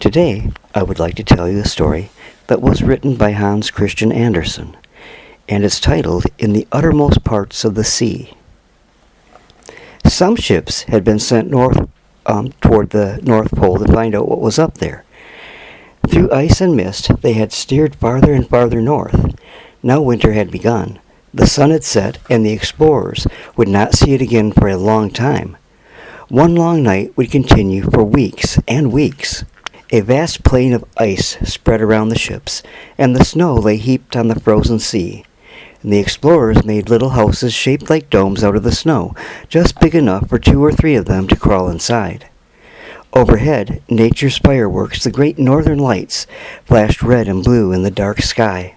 Today, I would like to tell you a story that was written by Hans Christian Andersen, and is titled In the Uttermost Parts of the Sea. Some ships had been sent north toward the North Pole to find out what was up there. Through ice and mist, they had steered farther and farther north. Now winter had begun. The sun had set, and the explorers would not see it again for a long time. One long night would continue for weeks and weeks. A vast plain of ice spread around the ships, and the snow lay heaped on the frozen sea. And the explorers made little houses shaped like domes out of the snow, just big enough for 2 or 3 of them to crawl inside. Overhead, nature's fireworks, the great northern lights, flashed red and blue in the dark sky.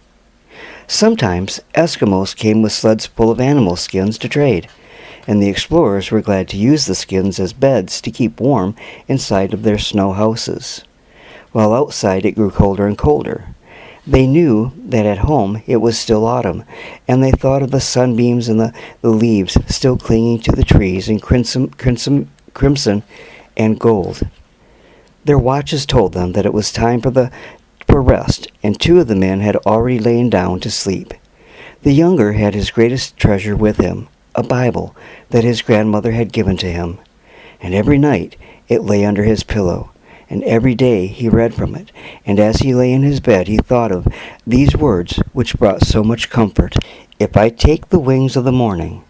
Sometimes Eskimos came with sleds full of animal skins to trade, and the explorers were glad to use the skins as beds to keep warm inside of their snow houses. While outside it grew colder and colder. They knew that at home it was still autumn, and they thought of the sunbeams and the leaves still clinging to the trees in crimson and gold. Their watches told them that it was time for rest, and 2 of the men had already lain down to sleep. The younger had his greatest treasure with him, a Bible that his grandmother had given to him, and every night it lay under his pillow. And every day he read from it, and as he lay in his bed he thought of these words which brought so much comfort. If I take the wings of the morning,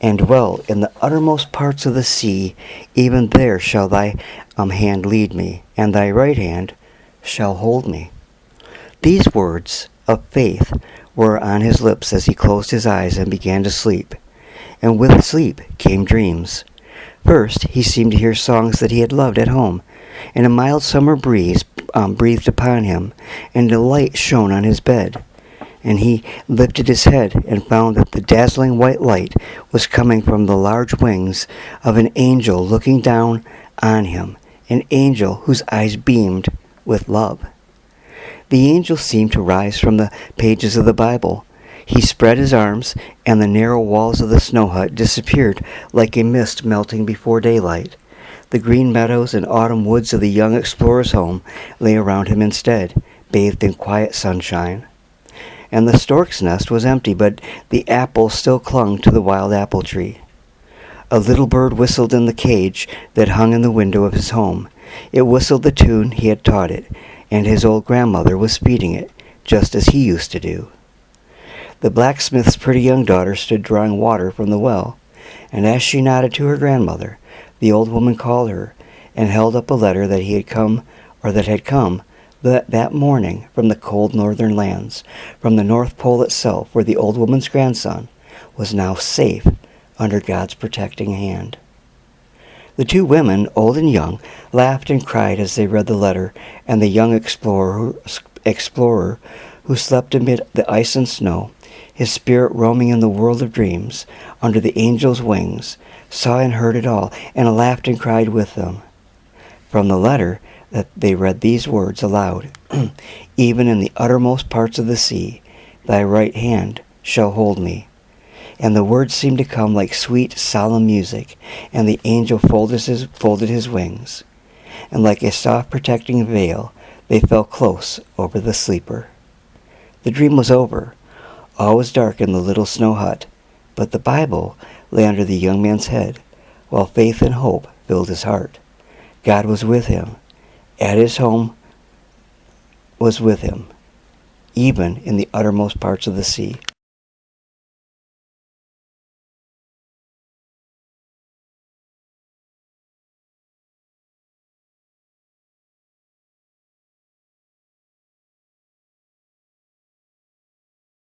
and dwell in the uttermost parts of the sea, even there shall thy hand lead me, and thy right hand shall hold me. These words of faith were on his lips as he closed his eyes and began to sleep. And with sleep came dreams. First he seemed to hear songs that he had loved at home, and a mild summer breeze breathed upon him, and a light shone on his bed. And he lifted his head and found that the dazzling white light was coming from the large wings of an angel looking down on him, an angel whose eyes beamed with love. The angel seemed to rise from the pages of the Bible. He spread his arms, and the narrow walls of the snow hut disappeared like a mist melting before daylight. The green meadows and autumn woods of the young explorer's home lay around him instead, bathed in quiet sunshine. And the stork's nest was empty, but the apple still clung to the wild apple tree. A little bird whistled in the cage that hung in the window of his home. It whistled the tune he had taught it, and his old grandmother was feeding it, just as he used to do. The blacksmith's pretty young daughter stood drawing water from the well, and as she nodded to her grandmother, the old woman called her and held up a letter that had come that morning from the cold northern lands, from the North Pole itself, where the old woman's grandson was now safe under God's protecting hand. The 2 women, old and young, laughed and cried as they read the letter, and the young explorer who slept amid the ice and snow, his spirit roaming in the world of dreams, under the angel's wings, saw and heard it all, and laughed and cried with them. From the letter that they read these words aloud, even in the uttermost parts of the sea, thy right hand shall hold me. And the words seemed to come like sweet, solemn music, and the angel folded his wings, and like a soft protecting veil, they fell close over the sleeper. The dream was over. All was dark in the little snow hut, but the Bible lay under the young man's head, while faith and hope filled his heart. God was with him. At his home was with him, even in the uttermost parts of the sea.